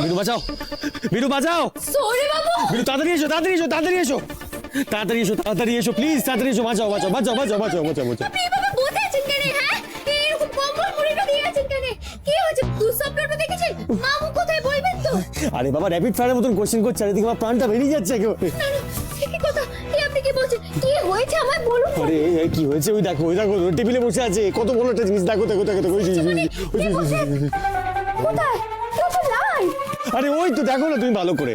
বিনু বাঁচাও, বিনু বাঁচাও। সরি বাবু। বিনু তাড়াতাড়ি এসো, তাড়াতাড়ি এসো, তাড়াতাড়ি এসো, তাড়াতাড়ি এসো, তাড়াতাড়ি এসো, প্লিজ তাড়াতাড়ি এসো, বাঁচাও বাঁচাও বাঁচাও বাঁচাও বাঁচাও বাঁচাও বাঁচাও। আপনি এভাবে বসে আছেন কেন? হ্যাঁ, এরকম কম্বল মুড়িটা দিয়ে আছেন কেন? কি হয়েছে? দুঃস্বপ্নটা দেখেছেন? মামু কোথায় বলবেন তো? আরে বাবা, র্যাপিড ফায়ারের মতন কোশ্চেন করছে, আর এদিকে আমার প্রাণটা বেরিয়ে যাচ্ছে একেবারে। না না, কি কথা? আপনি কি বলছেন? কি হয়েছে আমায় বলুন। আরে কি হয়েছে? ওই দেখো, ওই দেখো, টেবিলে বসে আছে, কত বড় একটা জিনিস, দেখো দেখো দেখো দেখো। কোথায়? কেউ তো নাই। আরে ওই তো দেখো না তুমি ভালো করে।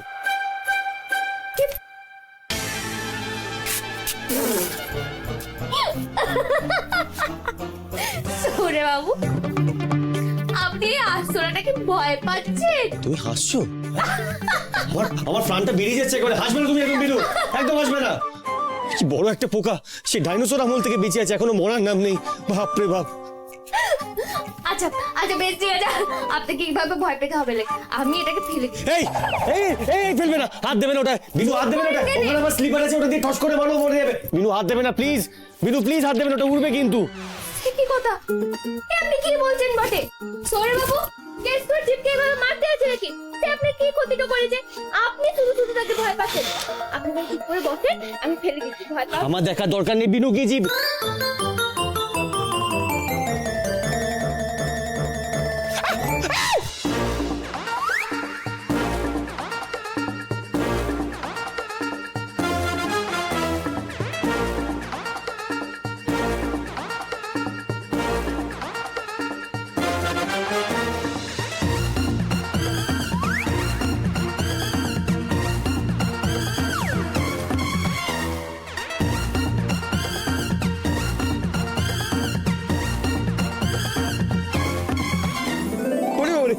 সরে বাবু, আপনি আশ্চর্যটাকে ভয় পাচ্ছেন? তুমি হাসছো? আমার প্রাণটা বেরিয়ে যাচ্ছে একেবারে। হাসবে না তুমি এখন, বিনু, একদম হাসবে না। কি বড় একটা পোকা, সে ডাইনোসর আমল থেকে বেঁচে আছে, এখনো মরার নাম নেই। বাপ রে বাপ। আচ্ছা আচ্ছা, বেশ ঠিক আছে, আপনাকে কিভাবে ভয় পেতে হবে না, আমি এটাকে ফেলে দিই। এই এই এই ফেলবে না, হাত দেবে না ওটা, বিনু হাত দেবে না ওটা। ওখানে আমার স্লিপার আছে, ওটা দিয়ে ঠস করে মারো, মরে যাবে। বিনু হাত দেবে না প্লিজ, বিনু প্লিজ হাত দেবে না, ওটা উড়বে কিন্তু। কি কথা? আপনি কি বলছেন বটে? সরে বাবু, কেস করে জিপকে এভাবে মারতে আছে নাকি? সে আপনার কি ক্ষতিটা করেছে? আপনি শুধু শুধু তাকে ভয় পাচ্ছেন। আপনি ভাই ঠিক করে বসেন, আমি ফেলে দিচ্ছি। ভয় পাও। আমার দেখার দরকার নেই বিনু, কি জীব। ওরে ওরে।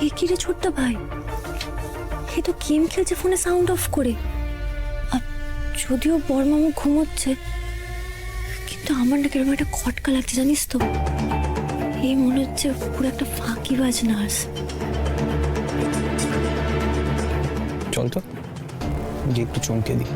এ কি রে ছোট্ট ভাই, এ তো গেম খেলছে ফোনে সাউন্ড অফ করে। আর যদিও বড়মামু ঘুমোচ্ছে, কিন্তু আমার না কিরকম একটা খটকা লাগছে জানিস তো। এই মনে হচ্ছে পুরো একটা ফাঁকিবাজ নার্স। চল তো গিয়ে একটু চমকে দিই।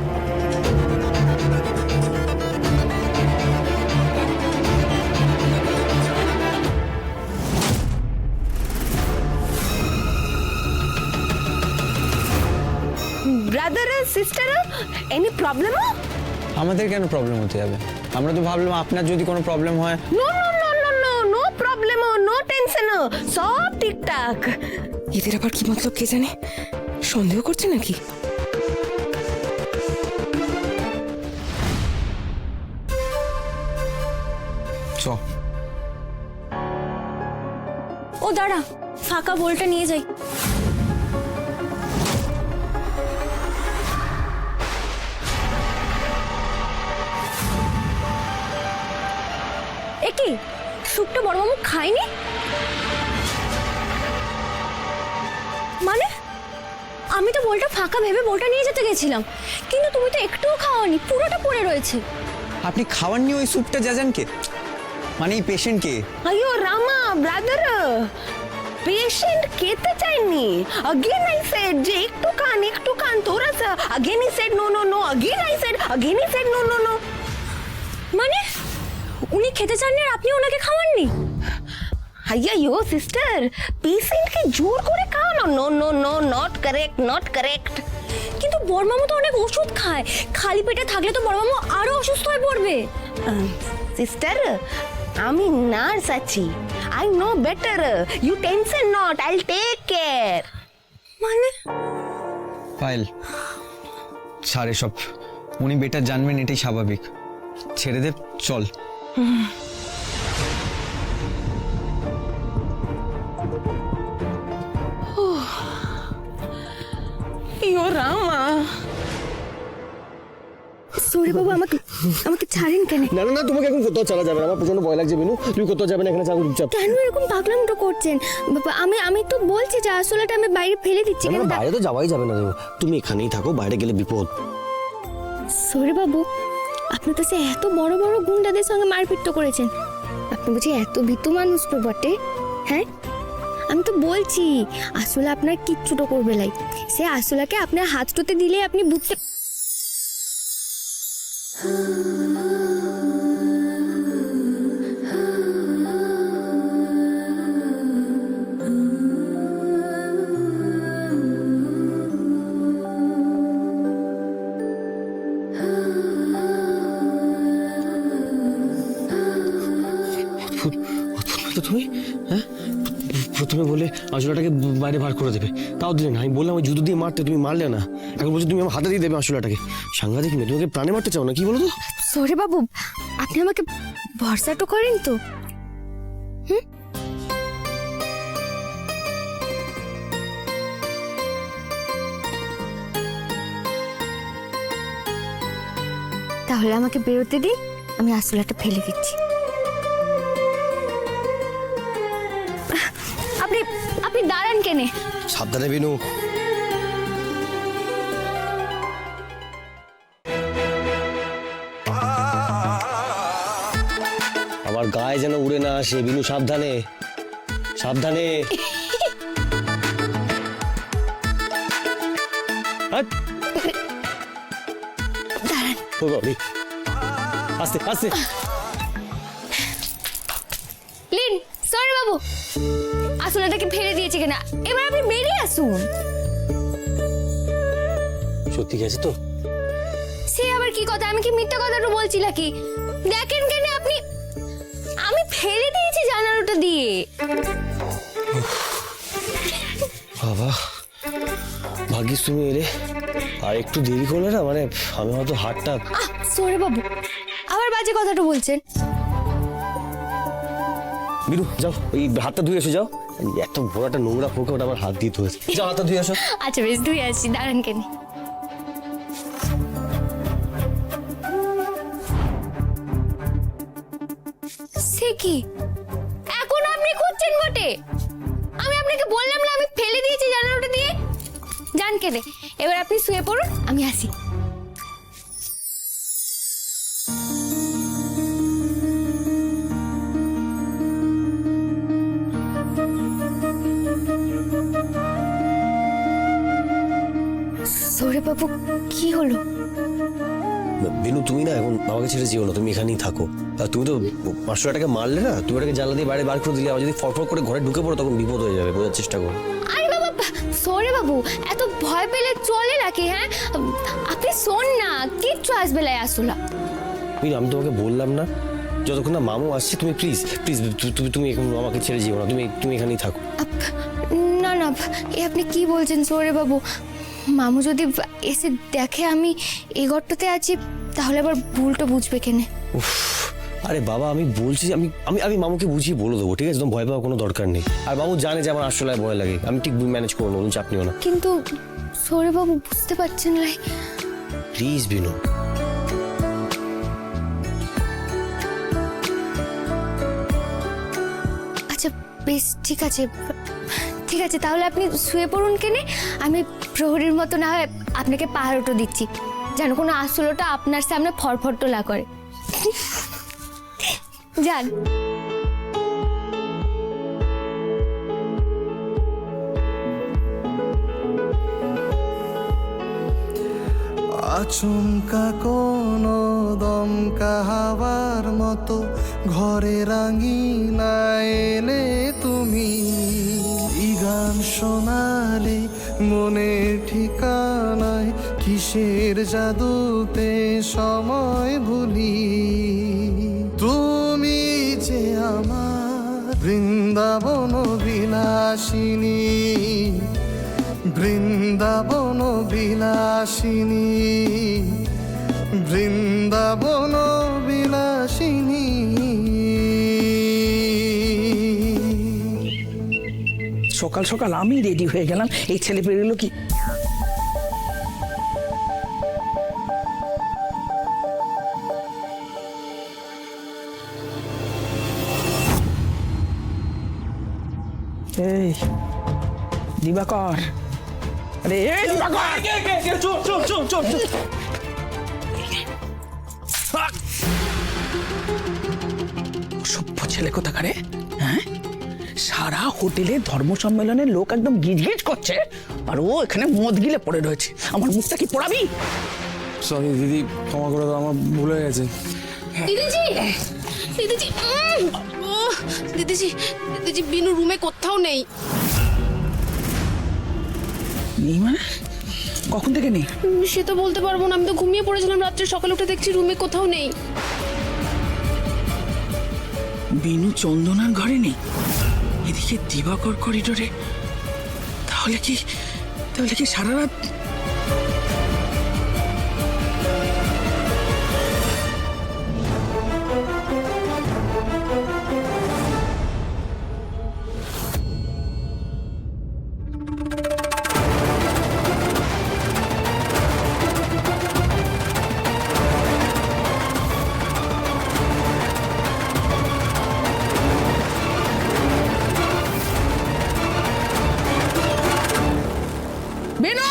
Brother sister, any problem? আমাদের কেন প্রবলেম হতে যাবে? আমরা তো ভাবলাম আপনার যদি কোনো প্রবলেম হয়। No no no no no no problem, no tension, সব ঠিকঠাক। এদের আবার কি মতলব কে জানে? সন্দেহ করছে নাকি? চ ও দাঁড়া, ফাঁকা বলটা নিয়ে যাই। এ কি, স্যুপটা বড়মামু খায়নি? মানে আমি তো বলটা ফাঁকা ভেবে বলটা নিয়ে যেতে গেছিলাম, কিন্তু তুমি তো একটুও খাওয়ানি, পুরোটা পড়ে রয়েছে। আপনি খাওয়াননি ওই স্যুপটা জাজানকে, মানে এই পেশেন্টকে? अयो रामा ब्रादर, पेशेंट খেতে চাইনি। अगेन आई सेड যে একটু খান थोड़ा सा। Again he said no no no, again I said, again he said no no no. মানে উনি খেতে চাননি আর আপনি ওনাকে খাওয়াননি? अय्यो सिस्टर, पेशेंट কে জোর করে খাওয়ানো? No no no, not correct, not correct. কিন্তু বড়মামু তো অনেক ওষুধ খায়, খালি পেটে থাকলে তো বড়মামু আরো অসুস্থ হয়ে পড়বে। সিস্টার, আমি নার্স আছি, I know better, you tension not, I will take care. মানে পায়েল ছাড় এসব, উনি বেটার জানবেন, এটাই স্বাভাবিক। ছেড়ে দে, চল। ইয়ো রামা। সরি বাবু, আমাকে আমাকে ছাড়েন কেন? না না না, তোমাকে এখন কোথাও চলা যাবে না, আমার প্রচন্ড ভয় লাগছে বিনু, তুমি কোথাও যাবে না, এখানে থাকো চুপচাপ। কেন এরকম পাগলামটো করছেন? বাবা, আমি তো বলছি যে আসলেটা আমি বাইরে ফেলে দিচ্ছি। না, কেন? না, বাইরে তো যাওয়াই যাবে না, তুমি এখানেই থাকো, বাইরে গেলে বিপদ। সরে বাবু, আপনি তো সে এত বড় বড় গুন্ডাদের সঙ্গে মারপিট তো করেছেন, আপনি বুঝি এত ভীতু মানুষ তো বটে? হ্যাঁ, আমি তো বলছি আসলে আপনার কিচ্ছুটো করবে লাই, সে আসলাকে আপনার হাতটাতে দিলে আপনি বুঝতে। তো তুমি হ্যাঁ প্রথমে বলে আসলাটাকে বাইরে বার করে দেবে, তাও দিলে না। আমি বললাম ওই জুতো দিয়ে মারতে, তুমি মারলে না। এখন বলছো তুমি আমার হাতে দিয়ে দেবে আসলাটাকে। সাংঘাতিক মেয়ে, তোমাকে প্রাণে মারতে চাও না, কি বলো তো? সরে বাবু, আপনি আমাকে ভরসা তো করেন তো? তাহলে আমাকে বেরোতে দিন, আমি আসলাটা ফেলে দিচ্ছি। আপনি আপনি দাঁড়ান কেনে? সাবধানে বিনু। আমার গায়ে যেন উড়ে না আসে বিনু, সাবধানে সাবধানে। হাট। দাঁড়ান। ও বাবা, আস্তে আস্তে। লিন, সরি বাবু, আসলাটাকে ফেলে দিয়েছে কিনা, এবার আপনি বেরিয়ে আসুন। সত্যি গেছে তো? সে আবার কি কথা, আমি কি মিথ্যা কথাটা বলছি নাকি? দেখেন কেন আপনি, আমি ফেলে দিয়েছি জানালাটা দিয়ে। বাবা, ভাগ্যিস তুমি এলে, আর একটু দেরি করলে না, মানে আমি হয়তো হাতটা। সরে বাবু, আবার বাজে কথাটা বলছেন। বিনু যাও, ওই হাতটা ধুয়ে এসে যাও। এত বড় একটা নোংরা পোকা, ওটা আমার হাত দিয়ে ধুয়েছে। যাও হাতটা ধুয়ে আসো। আচ্ছা বেশ, ধুয়ে আসছি, দাঁড়ান কেন। সে কি, এখন আপনি খুঁজছেন বটে? আমি আপনাকে বললাম না আমি ফেলে দিয়েছি জানালাটা দিয়ে। যান কেনে, এবার আপনি শুয়ে পড়ুন, আমি আসি। সরে বাবু, কি হলো? বিনু তুমি না এখন আমাকে ছেড়ে যেও না, তুমি এখানেই থাকো। আর তুমি তো 500 টাকা মারলে না, তুমি ওটাকে জানলা দিয়ে বাইরে বার করে দিলে, আবার যদি ফটফট করে ঘরে ঢুকে পড়ো তখন বিপদ হয়ে যাবে, বোঝার চেষ্টা করো। আরে বাবা, সরে বাবু, এত ভয় পেলে চলে নাকি? হ্যাঁ, আপনি শোন না, কিচ্ছু আসবে লাই আসলা। বিনু, আমি তোমাকে বললাম না, যতক্ষণ না মামু আসছে, তুমি প্লিজ প্লিজ তুমি এখন আমাকে ছেড়ে যেও না, তুমি এখানেই থাকো। না না, এ আপনি কি বলছেন সরে বাবু? মামু যদি এসে দেখে আমি এই ঘরটাতে আছি, তাহলে আবার ভুলটা বুঝবে কেনে? উফ, আরে বাবা, আমি বলছি, আমি আমি আমি মামুকে বুঝিয়ে বলে দেবো, ঠিক আছে? একদম ভয় পাওয়ার কোনো দরকার নেই। আর মামু জানে যে আমার আসলে ভয় লাগে, আমি ঠিক ম্যানেজ করবো, তুমি চাপ নিও না। কিন্তু সরে বাবু বুঝতে পারছেন লাই। প্লিজ বিনু। আচ্ছা বেশ, ঠিক আছে ঠিক আছে, তাহলে আপনি শুয়ে পড়ুন কেনে, আমি প্রহরীর মতো না হয় আপনাকে পাহাড়টো দিচ্ছি, যেন কোনো আসলটা আপনার সামনে ফরফরটো না করে। যান। আচমকা কোনো দমকা হাওয়ার মতো ঘরে রাঙিনায় এলে তুমি, গান শোনালে মনে ঠিকানায়, কিসের জাদুতে সময় ভুলি। তুমি যে আমার বৃন্দাবন বিলাসিনী, বৃন্দাবন বিলাসিনী, বৃন্দাবন বিলাসিনী। সকাল সকাল আমি রেডি হয়ে গেলাম, এই ছেলে বেরোলো কি? এই দিবাকর, আরে এই দিবাকর, সভ্য ছেলে কোথাকারে, হ্যাঁ? সারা হোটেলে ধর্ম সম্মেলনের লোক একদম গিজগিজ করছে আর ও এখানে মদ গিলে পড়ে রয়েছে। আমার মুখটা কি পড়াবি? সরি দিদি, ক্ষমা করে দাও, আমার ভুল হয়ে গেছে। দিদিজি, দিদিজি, দিদিজি, দিদিজি, বিনু রুমে কোথাও নেই। নেই মানে? কখন থেকে নেই? সে তো বলতে পারবো না, আমি তো ঘুমিয়ে পড়েছিলাম রাত্রে, সকালে উঠে দেখছি রুমে কোথাও নেই। বিনু চন্দনার ঘরে নেই, এদিকে দিবাকর করিডোরে। তাহলে কি সারা রাত? বিনু!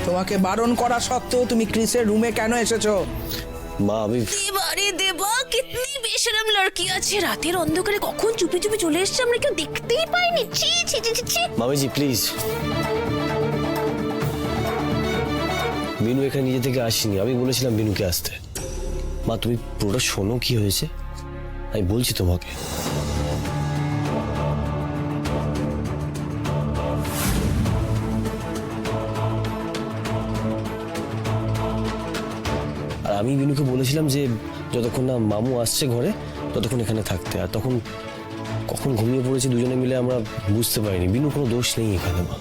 তোমাকে বারণ করা সত্ত্বেও তুমি ক্রিসের রুমে কেন এসেছো? মা আমি এবারে দেবা কিতনি বেশরম লড়কি আছে, রাতের অন্ধকারে কখন চুপি চুপি চলে এসেছে আমরা কেউ দেখতেই পাইনি। ছি ছি ছি ছি। মামিজি প্লিজ, বিনু এখানে নিজে থেকে আসেনি, আমি বলেছিলাম বিনুকে আসতে। মা তুমি পুরোটা শোনো কি হয়েছে, আমি বলছি তোমাকে। আর আমি বিনুকে বলেছিলাম যে যতক্ষণ না মামু আসছে ঘরে ততক্ষণ এখানে থাকতে, আর তখন কখন ঘুমিয়ে পড়েছি দুজনে মিলে আমরা বুঝতে পারিনি। বিনু কোনো দোষ নেই এখানে মা।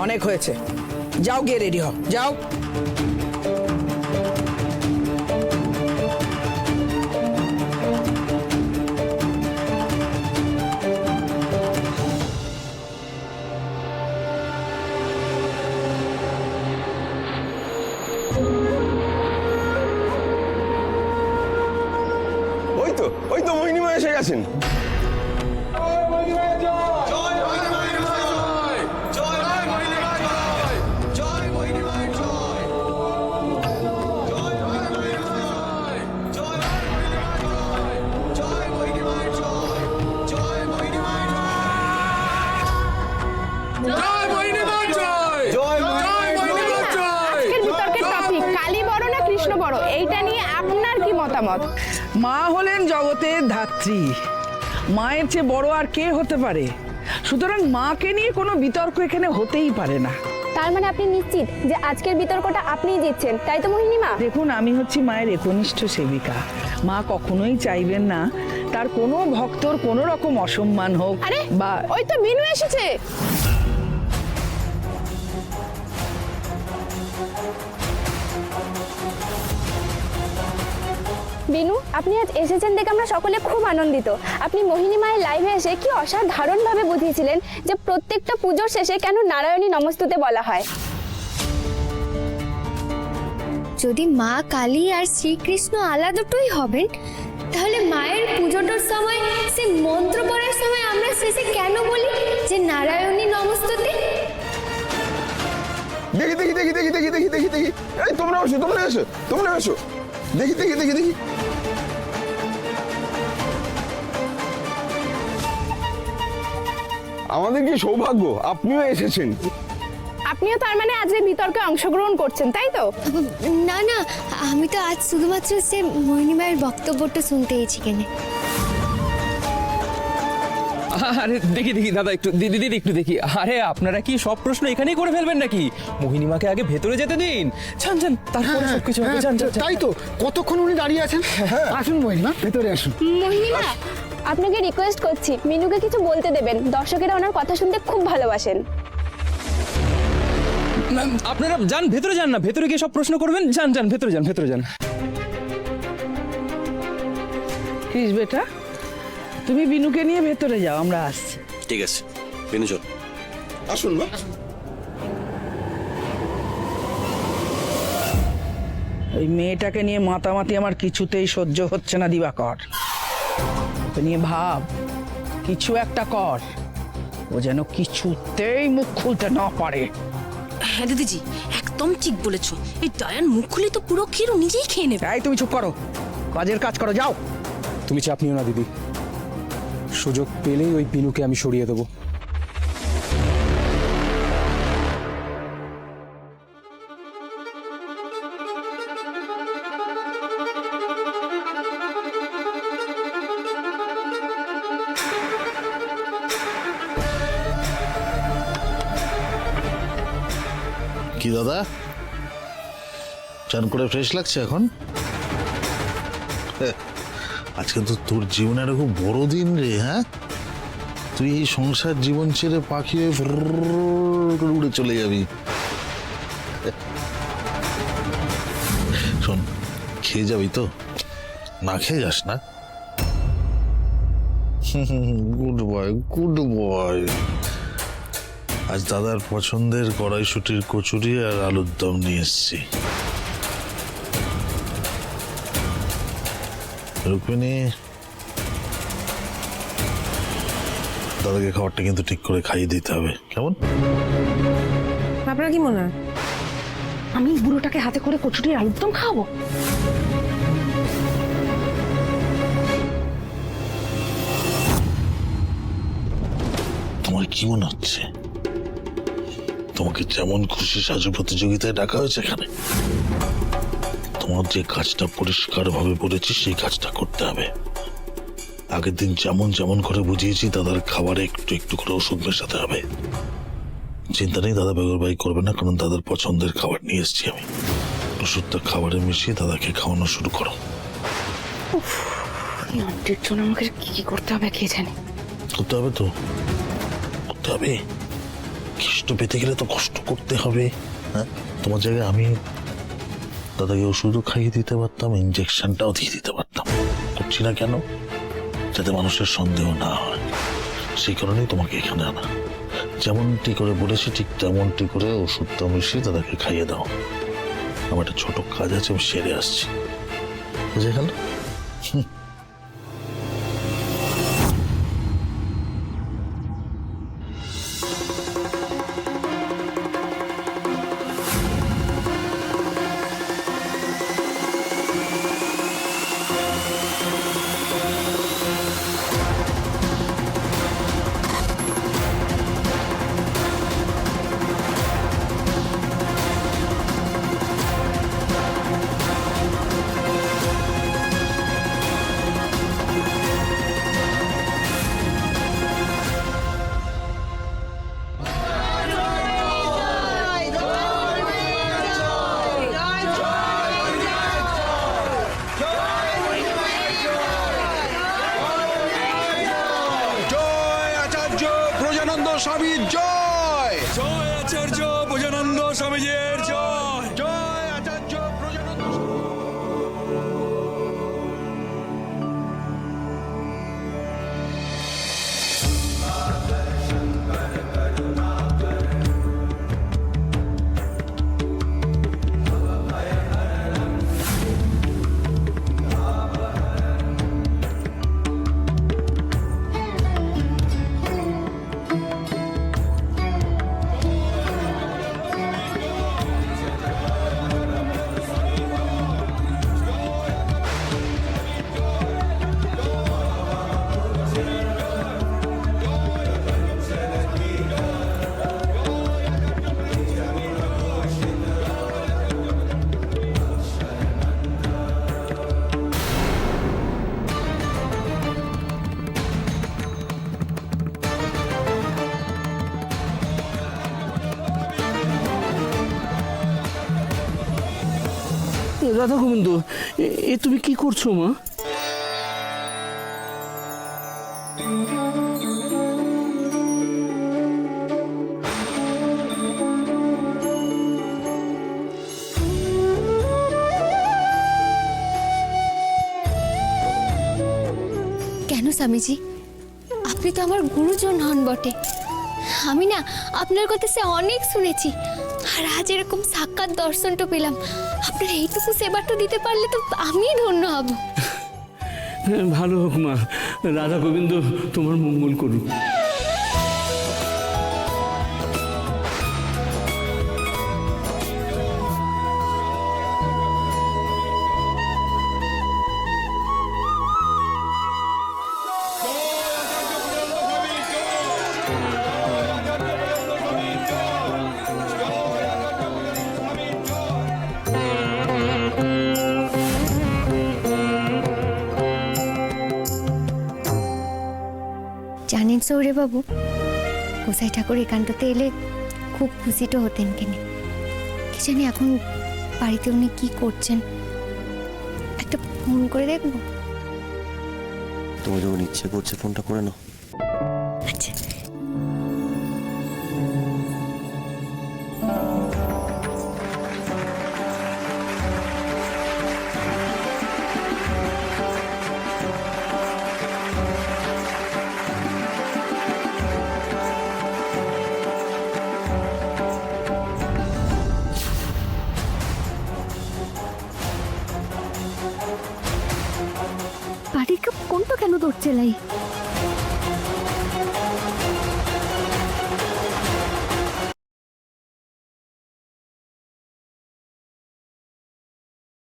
অনেক হয়েছে, যাও গিয়ে রেডি হও, যাও। ওই তো মোহিনীমা এসে গেছেন। আজকের বিতর্কের টপিক কালী বড় না কৃষ্ণ বড়, এইটা নিয়ে আপনার কি মতামত? মা হলেন জগতের ধাত্রী, মায়ের চেয়ে বড় আর কে হতে পারে? সুতরাং মাকে নিয়ে কোনো বিতর্ক এখানে হতেই পারে না। তার মানে আপনি নিশ্চিত যে আজকের বিতর্কটা আপনিই জিতছেন, তাই তো মোহিনীমা? দেখুন, আমি হচ্ছি মায়ের একনিষ্ঠ সেবিকা। মা কখনোই চাইবেন না তার কোনো ভক্তর কোনো রকম অসম্মান হোক। আরে বা ওই তো বিনু এসেছে। বিনু, আপনি আজ এসেছেন দেখে আমরা সকলে খুব আনন্দিত। আপনি মোহিনী মায়ের লাইভে এসে কি অসাধারণভাবে বুঝিয়েছিলেন যে প্রত্যেকটা পুজোর শেষে কেন নারায়ণী নমস্তুতে বলা হয়। যদি মা কালী আর শ্রীকৃষ্ণ আলাদাটাই হবেন, তাহলে মায়ের পুজোটার সময় সে মন্ত্র পড়ার সময় আমরা শেষে কেন বলি যে নারায়ণী নমস্তুতে? দেখি দেখি দেখি দেখি দেখি দেখি দেখি দেখি এই তোমরা এসো, তোমরা এসো, তোমরা এসো, দেখি দেখি দেখি দেখি। আমাদের কি সৌভাগ্য আপনিও এসেছেন। আপনিও তার মানে আজকের বিতর্কে অংশগ্রহণ করছেন, তাই তো? না না, আমি তো আজ শুধুমাত্র সে মোহিনী মায়ের বক্তব্যটা শুনতে এসেছি কেন। আরে দেখি দেখি দাদা, একটু দিদি দিদি একটু দেখি। আরে আপনারা কি সব প্রশ্ন এখানেই করে ফেলবেন নাকি? মোহিনীমাকে আগে ভেতরে যেতে দিন, চান চান, তারপরে সবকিছু হবে। চান চান। তাই তো, কতক্ষণ উনি দাঁড়িয়ে আছেন। আসুন মহিমা, ভেতরে আসুন। মোহিনী মা, আপনাকে রিকোয়েস্ট করছি মিনুকে কিছু বলতে দেবেন, দর্শকেরা ওনার কথা শুনতে খুব ভালোবাসেন। আপনারা যান ভেতরে, যান না, ভেতরে গিয়ে সব প্রশ্ন করবেন। যান যান, ভেতরে যান, ভেতরে যান। ক্রিস বেটা, তুমি বিনুকে নিয়ে ভেতরে যাও, আমরা আসছি। ঠিক আছে বিনু চল। আসুন মা। ওই মেয়েটাকে নিয়ে মাতামাতি আমার কিছুতেই সহ্য হচ্ছে না দিবাকর। ওকে নিয়ে ভাব, কিছু একটা কর, ও যেন কিছুতেই মুখ খুলতে না পারে। হ্যাঁ দিদিজি, একদম ঠিক বলেছো। এই ডায়ান মুখ খুলে তো পুরো ক্ষীর ও নিজেই খেয়ে নেবে। এই তুমি চুপ করো, কাজের কাজ করো, যাও। তুমি চাপ নিও না দিদি, সুযোগ পেলেই ওই বিনুকে আমি সরিয়ে দেবো। কি দাদা, চান করে ফ্রেশ লাগছে এখন? আজকে তো তোর জীবনের খুব বড় দিন রে। হ্যাঁ, তুই এই সংসার জীবন ছেড়ে পাখি হয়ে করে উড়ে চলে যাবি। শোন, খেয়ে যাবি তো? না খেয়ে যাস না। Good boy, good boy. আজ দাদার পছন্দের কড়াইশুটির কচুরি আর আলুর দম নিয়ে এসছি। রুক্মিণী, দাদাকে খাবারটা কিন্তু ঠিক করে খাইয়ে দিতে হবে, কেমন? আপনার কি মনে হয় আমি বুড়োটাকে হাতে করে কচুরি আলুর দম খাওয়াবো? তোমার কি মনে হচ্ছে তোমাকে যেমন খুশি সাজু প্রতিযোগিতায় ডাকা হয়েছে এখানে? তোমার যে কাজটা পরিষ্কার ভাবে বলেছি সেই কাজটা করতে হবে। আগের দিন যেমন যেমন করে বুঝিয়েছি, দাদার খাবারে একটু একটু করে ওষুধ মেশাতে হবে। চিন্তা নেই, দাদা বেগরবাই করবে না, কারণ দাদার পছন্দের খাবার নিয়ে এসেছি আমি। ওষুধটা খাবারে মিশিয়ে দাদাকে খাওয়ানো শুরু করো। আন্টির জন্য আমাকে কি কি করতে হবে কে জানে। করতে হবে তো, করতে হবে। কষ্ট পেতে গেলে তো কষ্ট করতে হবে। হ্যাঁ, তোমার জায়গায় আমি দাদাকে ওষুধও খাইয়ে দিতে পারতাম, ইঞ্জেকশনটাও দিয়ে দিতে পারতাম। করছি না কেন? যাতে মানুষের সন্দেহ না হয়। সেই কারণেই তোমাকে এখানে আনা। যেমনটি করে বলেছি ঠিক তেমনটি করে ওষুধটা মিশিয়ে দাদাকে খাইয়ে দাও। আমার একটা ছোট কাজ আছে, আমি সেরে আসছি। বুঝে গেল? স্বামীর জয়, জয় আচার্য ভোজানন্দ স্বামীজির জয়। জয় আচার্য প্রজানন্দ। রাধা গোবিন্দ, এ তুমি কি করছো মা? কেন স্বামীজি? আপনি তো আমার গুরুজন হন বটে। আমি না আপনার কথা সে অনেক শুনেছি, আর আজ এরকম সাক্ষাৎ দর্শনটা পেলাম। আপনার এইটুকু সেবাটা দিতে পারলে তো আমি ধন্য হব। ভালো হোক মা, রাধা গোবিন্দ তোমার মঙ্গল করুক। জানেন সৌরে বাবু, গোসাই ঠাকুর একান্ততে এলে খুব খুশিটা হতেন কেনে। কি জানি এখন বাড়িতে উনি কি করছেন, একটা ফোন করে দেখবো। তোমার যখন ইচ্ছে করছে ফোনটা করে নাও। আচ্ছা। বাড়ির কোনটা কেন ধরছে লাই?